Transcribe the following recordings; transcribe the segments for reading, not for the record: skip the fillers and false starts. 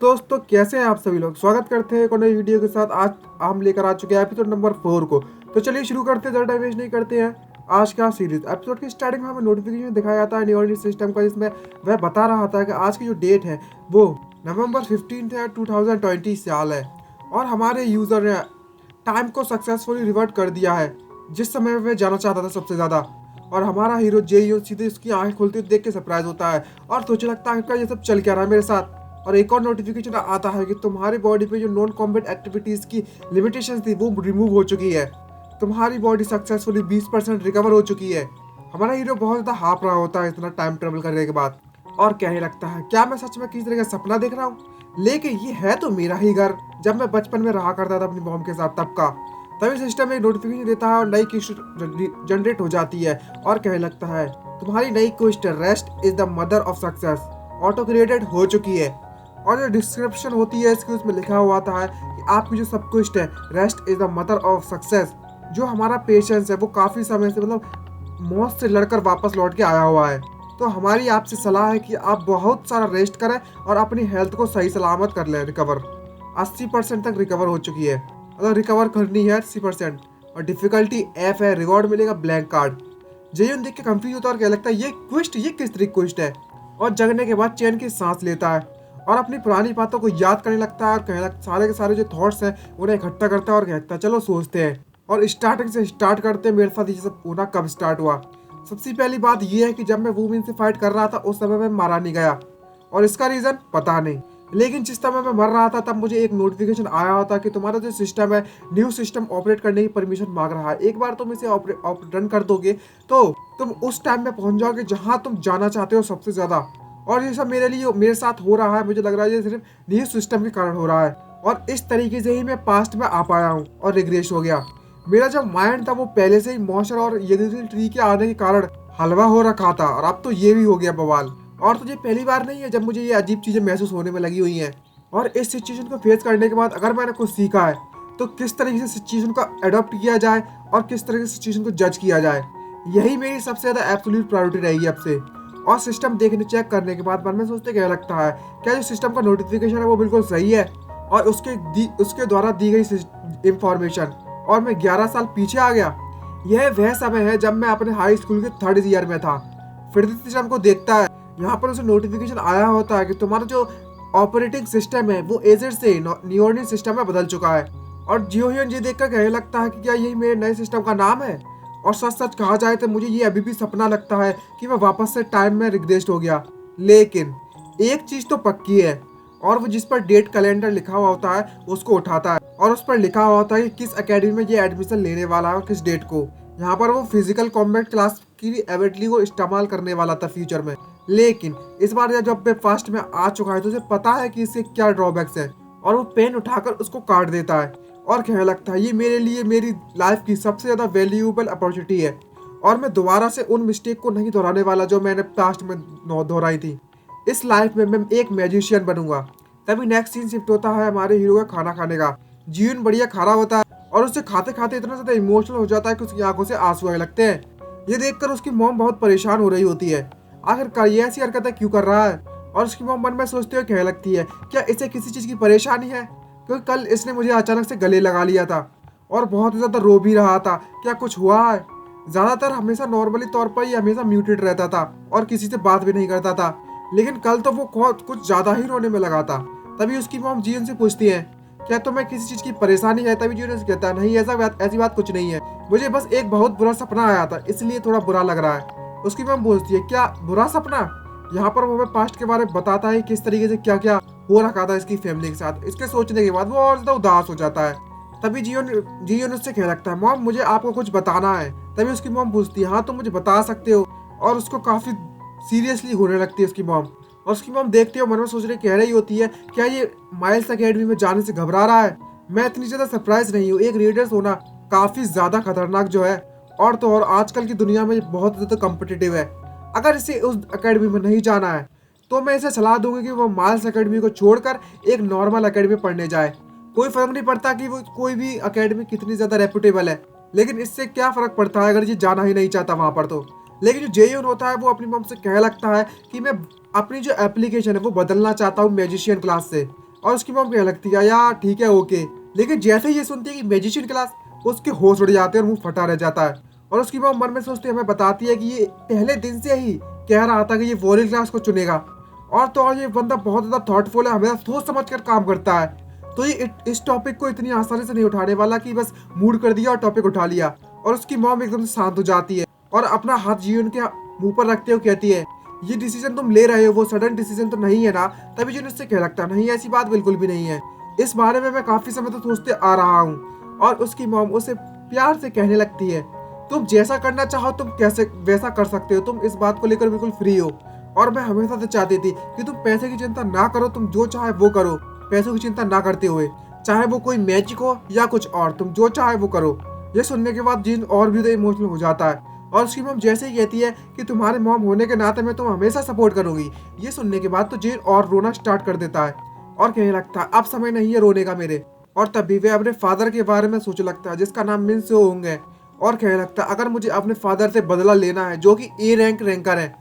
दोस्तों कैसे हैं आप सभी लोग। स्वागत करते हैं एक और नई वीडियो के साथ। आज हम लेकर आ चुके हैं एपिसोड नंबर 4 को। तो चलिए शुरू करते हैं, ज़्यादा टाइम वेस्ट नहीं करते हैं। आज का सीरीज एपिसोड की स्टार्टिंग में हमें नोटिफिकेशन दिखाया जाता है न्यूरल सिस्टम का, जिसमें वह बता रहा था कि आज की जो डेट है वो नवंबर 15 है 2020 साल है और हमारे यूज़र ने टाइम को सक्सेसफुली रिवर्ट कर दिया है जिस समय वह जाना चाहता था सबसे ज़्यादा। और हमारा हीरो जेईओ सीधे उसकी आंखें खुलती हुई देख के सरप्राइज होता है और सोचने लगता है कि ये सब चल क्या रहा है मेरे साथ। और एक और नोटिफिकेशन आता है कि तुम्हारी बॉडी पे जो नॉन कॉम्बैट एक्टिविटीज़ की लिमिटेशन थी वो रिमूव हो चुकी है। तुम्हारी बॉडी सक्सेसफुली 20% रिकवर हो चुकी है। हमारा हीरो बहुत ज़्यादा हाफ रहा होता है इतना टाइम ट्रेवल करने के बाद और कहने लगता है क्या मैं सच में किसी तरह का सपना देख रहा हूँ, लेकिन ये है तो मेरा ही घर जब मैं बचपन में रहा करता था अपनी मॉम के साथ तब का। तभी सिस्टम एक नोटिफिकेशन देता है और नई क्वेश्चन जनरेट हो जाती है और कहने लगता है तुम्हारी नई question rest is the mother of success auto created हो चुकी है। और जो डिस्क्रिप्शन होती है इसकी उसमें लिखा हुआ था है कि आपकी जो सब कुछ है rest is the mother of success. जो हमारा पेशेंस है वो काफ़ी समय से मौत से लड़कर वापस लौट के आया हुआ है। तो हमारी आपसे सलाह है कि आप बहुत सारा रेस्ट करें और अपनी हेल्थ को सही सलामत कर लें। रिकवर 80% तक रिकवर हो चुकी है, अगर रिकवर करनी है 80%। और डिफिकल्टी एफ है, रिवॉर्ड मिलेगा ब्लैंक कार्ड। जेयून देख के कंफ्यूज होता है और क्या लगता है ये किस तरह की क्विस्ट है। और जगने के बाद चैन की सांस लेता है और अपनी पुरानी बातों को याद करने लगता है और कहने लगता सारे के सारे जो थॉट्स हैं उन्हें इकट्ठा करता है और कहता है चलो सोचते हैं और स्टार्टिंग से स्टार्ट करते हैं। मेरे साथ ये सब होना कब स्टार्ट हुआ। सबसे पहली बात ये है कि जब मैं वुमेन से फाइट कर रहा था उस समय में मारा नहीं गया और इसका रीज़न पता नहीं, लेकिन जिस समय मैं मर रहा था तब मुझे एक नोटिफिकेशन आया होता कि तुम्हारा जो सिस्टम है न्यू सिस्टम ऑपरेट करने की परमिशन मांग रहा है। एक बार तुम इसे रन कर दोगे तो तुम उस टाइम में पहुंच जाओगे जहां तुम जाना चाहते हो सबसे ज़्यादा। और ये सब मेरे साथ हो रहा है, मुझे लग रहा है ये सिर्फ न्यू सिस्टम के कारण हो रहा है। और इस तरीके से ही मैं पास्ट में आ पाया हूँ और रिग्रेस हो गया। मेरा जो माइंड था वो पहले से ही मॉन्स्टर और ये ट्री के आने के कारण हलवा हो रखा था और अब तो ये भी हो गया बवाल। और तुझे पहली बार नहीं है जब मुझे ये अजीब चीज़ें महसूस होने में लगी हुई हैं। और इस सिचुएशन को फेस करने के बाद अगर मैंने कुछ सीखा है तो किस तरीके से सिचुएशन को अडॉप्ट किया जाए और किस तरह से सिचुएशन को जज किया जाए, यही मेरी सबसे ज़्यादा एब्सोल्यूट प्रायोरिटी रहेगी अब से। और सिस्टम देखने चेक करने के बाद मन में सोचते क्या लगता है क्या जो सिस्टम का नोटिफिकेशन है वो बिल्कुल सही है और उसके द्वारा दी गई इंफॉर्मेशन। और मैं 11 साल पीछे आ गया। यह वह समय है जब मैं अपने हाई स्कूल के 3rd ईयर में था। फिर सिस्टम को देखता है, यहाँ पर उसे नोटिफिकेशन आया होता है कि तुम्हारा जो ऑपरेटिंग सिस्टम है वो एजेड से न्यूरल सिस्टम में बदल चुका है। और जियोहियन जी देखकर कहने लगता है कि क्या यही मेरे नए सिस्टम का नाम है। और सच सच कहा जाए तो मुझे ये अभी भी सपना लगता है कि मैं वापस से टाइम में रिग्रेस्ट हो गया। लेकिन एक चीज़ तो पक्की है और वो जिस पर डेट कैलेंडर लिखा हुआ होता है उसको उठाता है और उस पर लिखा हुआ होता है कि किस एकेडमी में ये एडमिशन लेने वाला है और किस डेट को। यहाँ पर वो फिजिकल कॉम्बैट क्लास की एबिलिटी को इस्तेमाल करने वाला था फ्यूचर में। लेकिन इस बार जब मैं फास्ट में आ चुका है तो उसे पता है कि इससे क्या ड्रॉबैक्स है और वो पेन उठाकर उसको काट देता है और कहने लगता है ये मेरे लिए मेरी लाइफ की सबसे ज़्यादा वैल्यूएबल अपॉर्चुनिटी है और मैं दोबारा से उन मिस्टेक को नहीं दोहराने वाला जो मैंने पास्ट में दोहराई थी। इस लाइफ में मैं एक मैजिशियन बनूंगा। तभी नेक्स्ट सीन शिफ्ट होता है हमारे हीरो का खाना खाने का। जीवन बढ़िया खा रहा होता है और उसे खाते खाते इतना ज़्यादा इमोशनल हो जाता है कि उसकी आंखों से आंसू आने लगते हैं। ये देखकर उसकी मॉम बहुत परेशान हो रही होती है, आखिरकार ये ऐसी हरकतें क्यों कर रहा है। और उसकी मॉम मन में सोचते हुए कहने लगती है क्या इसे किसी चीज़ की परेशानी है, क्योंकि कल इसने मुझे अचानक से गले लगा लिया था और बहुत ज़्यादा रो भी रहा था, क्या कुछ हुआ है। ज़्यादातर हमेशा नॉर्मली तौर पर ये हमेशा म्यूटेड रहता था और किसी से बात भी नहीं करता था, लेकिन कल तो वो कुछ ज़्यादा ही रोने में लगा था। तभी उसकी मॉम जीवन से पूछती है क्या तुम्हें किसी चीज़ की परेशानी है। तभी जीवन से कहता है नहीं ऐसी बात कुछ नहीं है, मुझे बस एक बहुत बुरा सपना आया था इसलिए थोड़ा बुरा लग रहा है। उसकी मॉम पूछती है क्या बुरा सपना। यहाँ पर वो हमें पास्ट के बारे में बताता है किस तरीके से क्या क्या हो रखा था इसकी फैमिली के साथ। इसके सोचने के बाद वो और ज़्यादा उदास हो जाता है। तभी जियोन उससे कहने लगता है मॉम मुझे आपको कुछ बताना है। तभी उसकी मॉम पूछती है हाँ तुम मुझे बता सकते हो। और उसको काफ़ी सीरियसली होने लगती है उसकी मॉम। और उसकी मॉम देखते हो मन में सोचने कह रही होती है क्या ये माइल्स अकेडमी में जाने से घबरा रहा है। मैं इतनी ज़्यादा सरप्राइज नहीं हूँ, एक रीडर्स होना काफ़ी ज़्यादा खतरनाक जो है और तो और आजकल की दुनिया में बहुत ज़्यादा कॉम्पिटिटिव है। अगर इसे उस अकेडमी में नहीं जाना है तो मैं इसे सलाह दूंगी कि वो माइल्स अकेडमी को छोड़कर एक नॉर्मल अकेडमी पढ़ने जाए। कोई फर्क नहीं पड़ता कि वो कोई भी अकेडमी कितनी ज़्यादा रेपुटेबल है, लेकिन इससे क्या फ़र्क पड़ता है अगर ये जाना ही नहीं चाहता वहाँ पर तो। लेकिन जो जेयून होता है वो अपनी मॉम से कहने लगता है कि मैं अपनी जो एप्लीकेशन है वो बदलना चाहता हूँ मैजिशियन क्लास से और उसकी मॉम कहने लगती है यार ठीक है ओके। लेकिन जैसे ही ये सुनती है कि मैजिशियन क्लास, उसके होश उड़ जाते हैं और मुंह फटा रह जाता है। और उसकी मॉम मन में सोचती है, हमें बताती है कि ये पहले दिन से ही कह रहा था कि ये वॉरियर क्लास को चुनेगा। और तो और ये बंदा बहुत ज्यादा थॉटफुल है, हमेशा सोच समझ कर काम करता है। तो ये इस टॉपिक को इतनी आसानी से नहीं उठाने वाला कि बस मूड कर दिया और टॉपिक उठा लिया। और उसकी मॉम एकदम से शांत हो जाती है और अपना हाथ जीवन के मुंह पर रखते हुए कहती है, ये डिसीजन तुम ले रहे हो वो सडन डिसीजन तो नहीं है ना। तभी जीवन उससे कह लगता नहीं, ऐसी बात बिल्कुल भी नहीं है, इस बारे में मैं काफी समय तो सोचते आ रहा हूँ। और उसकी मॉम उसे प्यार से कहने लगती है, तुम जैसा करना चाहो तुम कैसे वैसा कर सकते हो, तुम इस बात को लेकर बिल्कुल फ्री हो। और मैं हमेशा से चाहती थी कि तुम पैसे की चिंता ना करो, तुम जो चाहे वो करो, पैसों की चिंता ना करते हुए, चाहे वो कोई मैजिक हो या कुछ और, तुम जो चाहे वो करो। ये सुनने के बाद जिन और भी इमोशनल हो जाता है। और उसकी मॉम जैसे ही कहती है कि तुम्हारे मॉम होने के नाते मैं तुम हमेशा सपोर्ट करूंगी, ये सुनने के बाद तो जिन और रोना स्टार्ट कर देता है और कहने लगता है अब समय नहीं है रोने का मेरे। और तभी वे अपने फादर के बारे में सोचने लगता है जिसका नाम मिन से होंगे। और कहने लगता है अगर मुझे अपने फादर से बदला लेना है जो कि ए रैंक रैंकर है,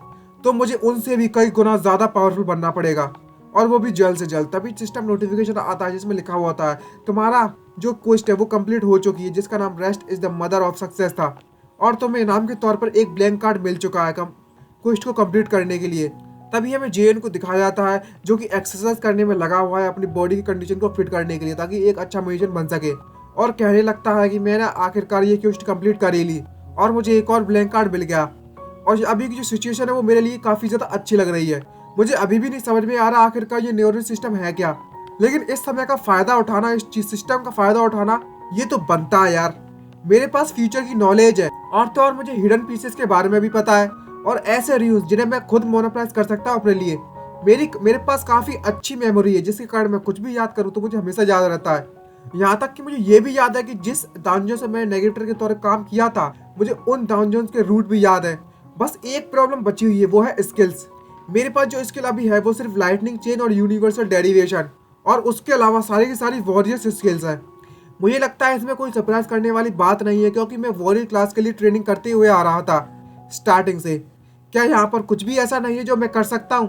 तो मुझे उनसे भी कई गुना ज्यादा पावरफुल बनना पड़ेगा, और वो भी जल्द से जल्द। तभी सिस्टम नोटिफिकेशन आता है जिसमें लिखा हुआ होता है तुम्हारा जो क्वेस्ट है वो कंप्लीट हो चुकी है, जिसका नाम rest is the mother of success था। और तुम्हें इनाम के तौर पर एक ब्लैंक कार्ड मिल चुका है क्वेस्ट को कंप्लीट करने के लिए। तभी हमें जेएन को दिखाया जाता है जो कि एक्सरसाइज करने में लगा हुआ है अपनी बॉडी की कंडीशन को फिट करने के लिए, ताकि एक अच्छा म्यूजिशियन बन सके। और कहने लगता है कि मैंने आखिरकार ये क्वेस्ट कंप्लीट कर ही ली और मुझे एक और ब्लैंक कार्ड मिल गया। और अभी की जो सिचुएशन है वो मेरे लिए काफी ज्यादा अच्छी लग रही है। मुझे अभी भी नहीं समझ में आ रहा आखिरकार ये न्यूरल सिस्टम है क्या, लेकिन इस समय का फायदा उठाना, इस सिस्टम का फायदा उठाना ये तो बनता है यार। मेरे पास फ्यूचर की नॉलेज है और तो और मुझे हिडन पीसेस के बारे में भी पता है और ऐसे रिव्यूज जिन्हें मैं खुद मोनोप्राइज कर सकता हूँ अपने लिए। मेरे पास काफी अच्छी मेमोरी है जिसके कारण मैं कुछ भी याद करूँ तो मुझे हमेशा याद रहता है। यहाँ तक कि मुझे ये भी याद है कि जिस डांजन से मैंने नेगेटर के तौर पर काम किया था, मुझे उन डांजन के रूट भी याद है। बस एक प्रॉब्लम बची हुई है, वो है स्किल्स। मेरे पास जो स्किल अभी है वो सिर्फ लाइटनिंग चेन और यूनिवर्सल डेरिवेशन, और उसके अलावा सारी की सारी वॉरियर्स स्किल्स है। मुझे लगता है इसमें कोई सरप्राइज करने वाली बात नहीं है क्योंकि मैं वॉरियर क्लास के लिए ट्रेनिंग करते हुए आ रहा था स्टार्टिंग से। क्या यहाँ पर कुछ भी ऐसा नहीं है जो मैं कर सकता हूँ?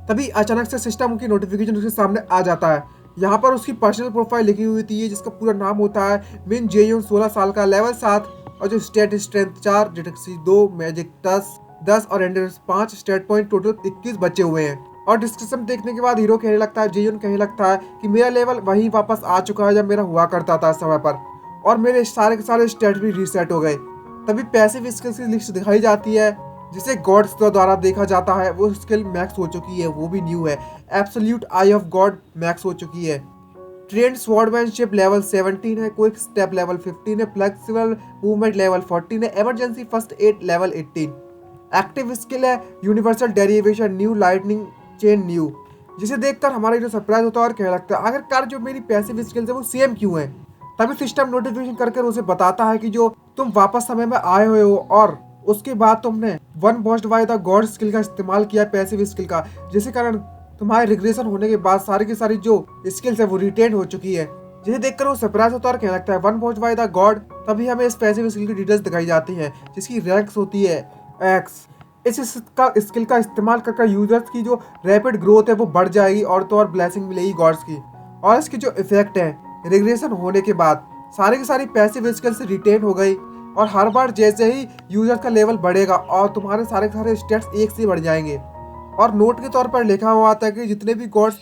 तभी अचानक से सिस्टम की नोटिफिकेशन उसके सामने आ जाता है। यहाँ पर उसकी पर्सनल प्रोफाइल लिखी हुई थी जिसका पूरा नाम होता है मिन जेयून, 16 साल का, लेवल 7, और जो स्टेट स्ट्रेंथ 4, डिटेक्सी 2, मैजिक 10 और एंडरेंस 5, स्टेट पॉइंट टोटल 21 बचे हुए हैं। और डिस्क्रिप्शन देखने के बाद हीरो कहने लगता है, जेयून कहने लगता है कि मेरा लेवल वहीं वापस आ चुका है जब मेरा हुआ करता था समय पर, और मेरे सारे के सारे स्टेट भी रीसेट हो गए। तभी पैसिव स्किल्स की लिस्ट दिखाई जाती है जिसे गॉड्स द्वारा देखा जाता है। वो स्किल मैक्स हो चुकी है, वो भी न्यू है। Absolute I of God max हो चुकी है। ट्रेंड स्वॉर्डमैनशिप लेवल 17 है, क्विक स्टेप लेवल 15 है, फ्लेक्सिबल मूवमेंट लेवल 14 है, emergency first aid level 18। Active skill है universal derivation new, lightning chain new, जिसे देखकर हमारा जो सरप्राइज होता है और कहने लगता है आखिरकार जो मेरी पैसिव स्किल्स है वो सेम क्यों है। तभी सिस्टम नोटिफिकेशन करके उसे बताता है कि जो तुम वापस समय में आए हुए हो और उसके बाद तुमने one boost by the god skill का इस्तेमाल किया पैसिव स्किल का, जिसके कारण तुम्हारे रिग्रेशन होने के बाद सारी की सारी जो स्किल्स है वो रिटेन हो चुकी है। जिसे देखकर वो सरप्राइज होता है और कहने लगता है one boost by the God. तभी हमें इस पैसिव स्किल की डिटेल्स दिखाई जाती है जिसकी रैंक्स होती है एक्स। इस स्किल का इस्तेमाल कर यूजर्स की जो रैपिड ग्रोथ है वो बढ़ जाएगी और तो और ब्लेसिंग मिलेगी गॉड्स की। और इसकी जो इफेक्ट है रिग्रेशन होने के बाद सारी की सारी पैसिव स्किल्स रिटेन हो गई, और हर बार जैसे ही यूजर का लेवल बढ़ेगा और तुम्हारे सारे के सारे स्टेट्स एक से बढ़ जाएंगे। और नोट के तौर पर लिखा हुआ था कि जितने भी गॉड्स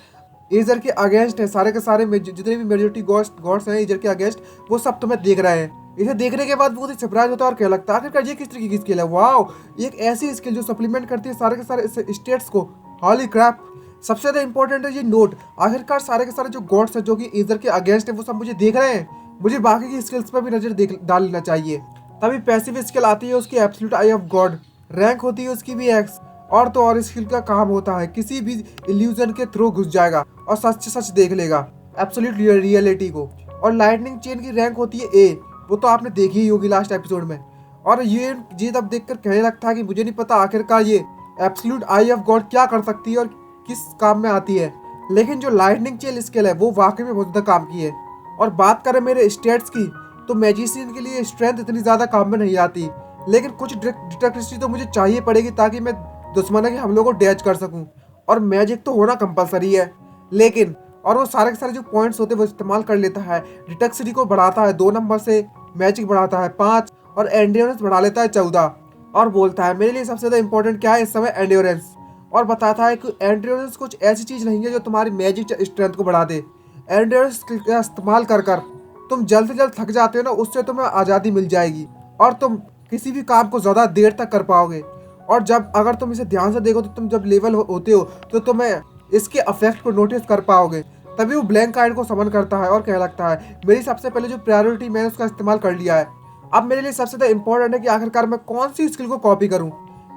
इजर के अगेंस्ट है, सारे के सारे जितने भी मेजोरिटी गॉड्स हैं इजर के अगेंस्ट, वो सब तुम्हें देख रहे हैं। इसे देखने के बाद बहुत ही सरप्राइज होता है और क्या लगता है आखिरकार ये किस तरीके की स्किल है। वाओ, एक ऐसी स्किल जो सप्लीमेंट करती है सारे के सारे स्टेट्स को। हॉली क्रैप। सबसे ज्यादा इंपॉर्टेंट है ये नोट, आखिरकार सारे के सारे जो गॉड्स है जो कि इजर के अगेंस्ट है वो सब मुझे देख रहे हैं। मुझे बाकी की स्किल्स पर भी नजर डाल लेना चाहिए। तभी पैसिव स्किल आती है उसकी absolute I of God, rank होती है उसकी भी एक्स। और तो और स्किल का काम होता है किसी भी इल्यूजन के थ्रू घुस जाएगा और सच सच देख लेगा एब्सोल्यूट रियलिटी को। और लाइटनिंग चेन की रैंक होती है ए, वो तो आपने देखी ही होगी लास्ट एपिसोड में। और ये तब देखकर कहने लगता है कि मुझे नहीं पता आखिरकार ये एब्सोल्यूट आई ऑफ गॉड क्या कर सकती है और किस काम में आती है, लेकिन जो लाइटनिंग चेन स्किल है वो वाकई में बहुत ज्यादा काम की है। और बात करें मेरे स्टेट्स की तो मैजिशियन के लिए स्ट्रेंथ इतनी ज्यादा काम में नहीं आती, लेकिन कुछ डिटेक्टिविटी तो मुझे चाहिए पड़ेगी ताकि मैं दुश्मनों के हमलों को डैच कर सकूं। और मैजिक तो होना कंपलसरी है, लेकिन और वो सारे के सारे जो पॉइंट्स होते हैं वो इस्तेमाल कर लेता है। डिटेक्सिटी को बढ़ाता है 2 नंबर से, मैजिक बढ़ाता है 5 और एंड्योरेंस बढ़ा लेता है 14 और बोलता है मेरे लिए सबसे ज़्यादा इंपॉर्टेंट क्या है इस समय, एंड्योरेंस। और बताता है कि एंड्योरेंस कुछ ऐसी चीज़ नहीं है जो तुम्हारी मैजिक स्ट्रेंथ को बढ़ा दे। एंड्योरेंस का इस्तेमाल कर कर तुम जल्द से जल्द थक जाते हो ना, उससे तुम्हें आज़ादी मिल जाएगी और तुम किसी भी काम को ज़्यादा देर तक कर पाओगे। और जब अगर तुम इसे ध्यान से देखो तो तुम जब लेवल होते हो तो तुम्हें इसके इफेक्ट को नोटिस कर पाओगे। तभी वो ब्लैंक कार्ड को समन करता है और कहने लगता है मेरी सबसे पहले जो प्रायोरिटी मैंने उसका इस्तेमाल कर लिया है। अब मेरे लिए सबसे ज़्यादा इंपॉर्टेंट है कि आखिरकार मैं कौन सी स्किल को कॉपी करूं।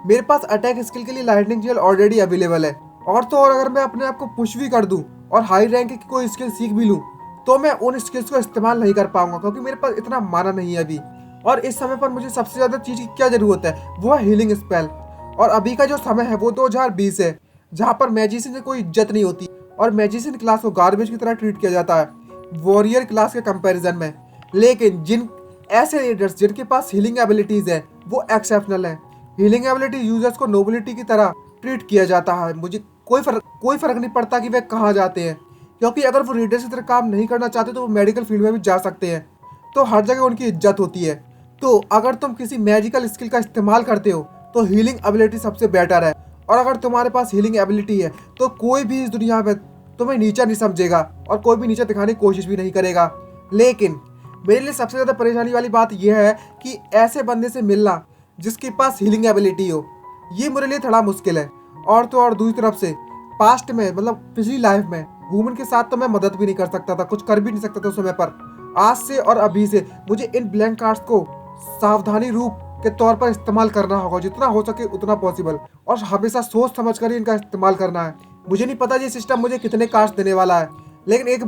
मेरे पास अटैक स्किल के लिए लाइटनिंग जेल ऑलरेडी अवेलेबल है, और तो और अगर मैं अपने आप को पुश भी कर दूं और हाई रैंक की कोई स्किल सीख भी लूं तो मैं उन स्किल्स को इस्तेमाल नहीं कर पाऊंगा, क्योंकि मेरे पास इतना माना नहीं है अभी। और इस समय पर मुझे सबसे ज़्यादा चीज़ की क्या ज़रूरत है, वो है हीलिंग स्पेल। और अभी का जो समय है वो 2020 है, जहाँ पर मैजिशियन की कोई इज्जत नहीं होती और मैजिशियन क्लास को गार्बेज की तरह ट्रीट किया जाता है वॉरियर क्लास के कंपैरिजन में। लेकिन जिन ऐसे रीडर्स जिनके पास हीलिंग एबिलिटीज़ है वो एक्सेप्शनल है। हीलिंग एबिलिटी यूजर्स को नोबिलिटी की तरह ट्रीट किया जाता है। मुझे कोई फर्क नहीं पड़ता कि वे कहाँ जाते हैं, क्योंकि अगर वो रीडर्स की तरह काम नहीं करना चाहते तो वो मेडिकल फील्ड में भी जा सकते हैं, तो हर जगह उनकी इज्जत होती है। तो अगर तुम किसी मैजिकल स्किल का इस्तेमाल करते हो तो हीलिंग एबिलिटी सबसे बेटर है, और अगर तुम्हारे पास हीलिंग एबिलिटी है तो कोई भी इस दुनिया में तुम्हें नीचा नहीं समझेगा और कोई भी नीचा दिखाने की कोशिश भी नहीं करेगा। लेकिन मेरे लिए सबसे ज़्यादा परेशानी वाली बात यह है कि ऐसे बंदे से मिलना जिसके पास हीलिंग एबिलिटी हो, ये मेरे लिए थोड़ा मुश्किल है। और तो और दूसरी तरफ से पास्ट में मतलब पिछली लाइफ में वुमन के साथ तो मैं मदद भी नहीं कर सकता था, कुछ कर भी नहीं सकता था उस समय पर। आज से और अभी से मुझे इन ब्लैंक कार्ड्स को सावधानी रूप के तौर पर इस्तेमाल करना होगा, जितना हो सके उतना पॉसिबल, और हमेशा सोच समझ कर ही इनका इस्तेमाल करना है। मुझे नहीं पता ये सिस्टम मुझे कितने कार्ड्स देने वाला है, लेकिन एक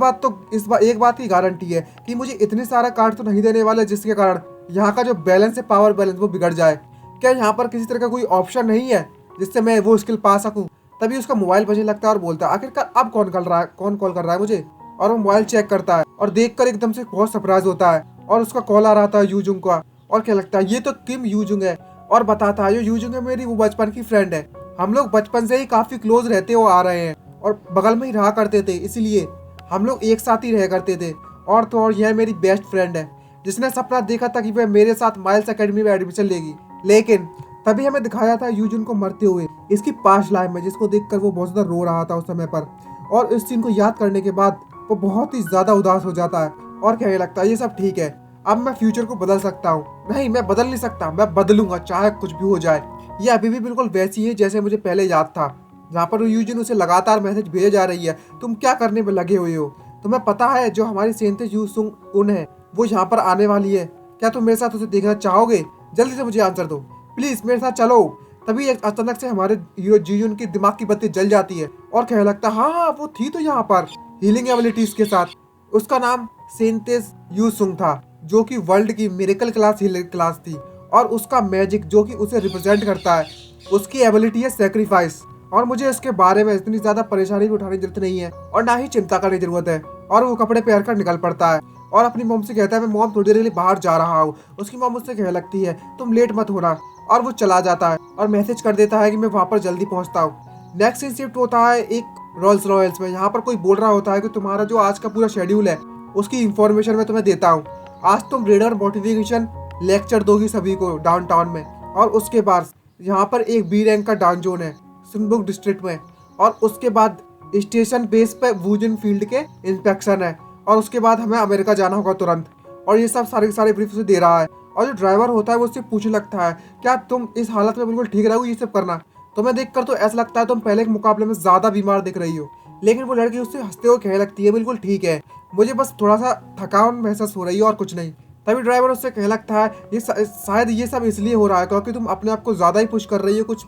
बात की गारंटी है कि मुझे इतने सारा कार्ड तो नहीं देने वाले जिसके कारण यहाँ का जो बैलेंस है, पावर बैलेंस, वो बिगड़ जाए। क्या यहाँ पर किसी तरह का कोई ऑप्शन नहीं है जिससे मैं वो स्किल पा सकूँ? तभी उसका मोबाइल बजने लगता है और बोलता है आखिरकार अब कौन कॉल कर रहा है मुझे। और वो मोबाइल चेक करता है और देखकर एकदम से बहुत सरप्राइज होता है, और उसका कॉल आ रहा था यूजुंग का, और क्या लगता है ये तो किम यूजुंग है। और बताता है यूजुंग है मेरी वो बचपन की फ्रेंड है, हम लोग बचपन से ही काफी क्लोज रहते हो आ रहे हैं और बगल में ही रहा करते थे, इसीलिए हम लोग एक साथ ही रह करते थे। और तो और यह मेरी बेस्ट फ्रेंड है जिसने सपना देखा था कि वह मेरे साथ माइल्स एकेडमी में एडमिशन लेगी। लेकिन तभी हमें दिखाया था यूजुन को मरते हुए इसकी पास्ट लाइफ में, जिसको देखकर वो बहुत ज़्यादा रो रहा था उस समय पर। और इस सीन को याद करने के बाद वो बहुत ही ज़्यादा उदास हो जाता है और कहने लगता है ये सब ठीक है, अब मैं फ्यूचर को बदल सकता हूँ। नहीं, मैं बदल नहीं सकता, मैं बदलूंगा चाहे कुछ भी हो जाए। ये अभी भी बिल्कुल वैसी है जैसे मुझे पहले याद था, जहाँ पर यूजिन उसे लगातार मैसेज भेजे जा रही है तुम क्या करने में लगे हुए हो, तुम्हें पता है जो हमारी सेंते यू सुंग उन है वो यहाँ पर आने वाली है, क्या तुम मेरे साथ उसे देखना चाहोगे? जल्दी से मुझे आंसर दो प्लीज, मेरे साथ चलो। तभी एक अचानक से हमारे हीरो जीजुन की दिमाग की बत्ती जल जाती है और कहने लगता है हाँ वो थी तो यहाँ पर हीलिंग एबिलिटीज के साथ। उसका नाम सेंतेस यू सुंग था, जो कि वर्ल्ड की मिरेकल क्लास हीलिंग क्लास थी, और उसका मैजिक जो कि उसे रिप्रेजेंट करता है उसकी एबिलिटी है सेक्रीफाइस। और मुझे इसके बारे में इतनी ज्यादा परेशानी भी उठाने की जरूरत नहीं है और ना ही चिंता करने की जरूरत है। और वो कपड़े पहन कर निकल पड़ता है और अपनी मॉम से कहता है मैं मॉम थोड़ी देर के लिए बाहर जा रहा हूँ। उसकी मॉम उससे कहने लगती है तुम लेट मत होना, और वो चला जाता है और मैसेज कर देता है कि मैं वहाँ पर जल्दी पहुँचता हूँ। नेक्स्ट सीन शिफ्ट होता है एक रोल्स रॉयल्स में। यहाँ पर कोई बोल रहा होता है कि तुम्हारा जो आज का पूरा शेड्यूल है उसकी इंफॉर्मेशन मैं तुम्हें देता हूँ। आज तुम रीडर मोटिवेशन लेक्चर दोगी सभी को डाउनटाउन में, और उसके बाद यहाँ पर एक बी रैंक का डाउन जोन है सुनबुक डिस्ट्रिक्ट में, और उसके बाद स्टेशन बेस पे वूजन फील्ड के इंस्पेक्शन है, और उसके बाद हमें अमेरिका जाना होगा तुरंत। और ये सब सारे सारे ब्रीफ उसे दे रहा है, और जो ड्राइवर होता है वो उससे पूछने लगता है क्या तुम इस हालत में बिल्कुल ठीक रहोगे ये सब करना? तुम्हें देखकर तो ऐसा लगता है तुम पहले के मुकाबले में ज़्यादा बीमार दिख रही हो। लेकिन वो लड़की उससे हंसते हुए कहने लगती है बिल्कुल ठीक है, मुझे बस थोड़ा सा थकान महसूस हो रही है और कुछ नहीं। तभी ड्राइवर उससे कहने लगता है ये शायद ये सब इसलिए हो रहा है क्योंकि तुम अपने आप को ज़्यादा ही पुश कर रही हो कुछ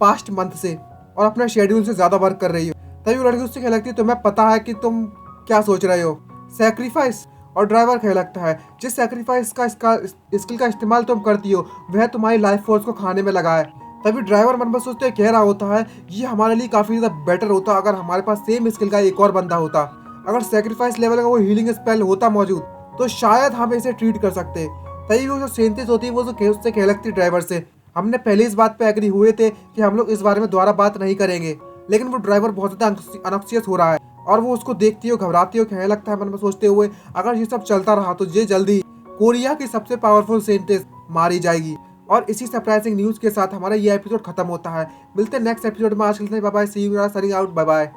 पास्ट मंथ से, और अपने शेड्यूल से ज़्यादा वर्क कर रही हो। तभी वो लड़की उससे कहने लगती है तुम्हें पता है कि तुम क्या सोच रहे हो, सेक्रीफाइस? और ड्राइवर कहने लगता है जिस सेक्रीफाइस का स्किल का इस्तेमाल तुम करती हो वह तुम्हारी लाइफ फोर्स को खाने में लगा है। तभी ड्राइवर मन में सोचते कह रहा होता है ये हमारे लिए काफ़ी ज़्यादा बेटर होता अगर हमारे पास सेम स्किल का एक और बंदा होता। अगर सेक्रीफाइस लेवल का वो हीलिंग स्पेल होता मौजूद तो शायद हम इसे ट्रीट कर सकते। तभी वो जो सेंतेस होती है वो उससे कहने लगती ड्राइवर से हमने पहले इस बात पे एग्री हुए थे कि हम लोग इस बारे में दोबारा बात नहीं करेंगे। लेकिन वो ड्राइवर बहुत ज़्यादा अनॉक्सियस हो रहा है और वो उसको देखती है, घबराती है, कहने लगता है मन में सोचते हुए, अगर ये सब चलता रहा तो ये जल्दी कोरिया की सबसे पावरफुल साइंटिस्ट मारी जाएगी। और इसी सरप्राइजिंग न्यूज के साथ हमारा ये एपिसोड खत्म होता है। मिलते हैं नेक्स्ट एपिसोड में। आज के लिए bye bye, see you, signing out, bye bye.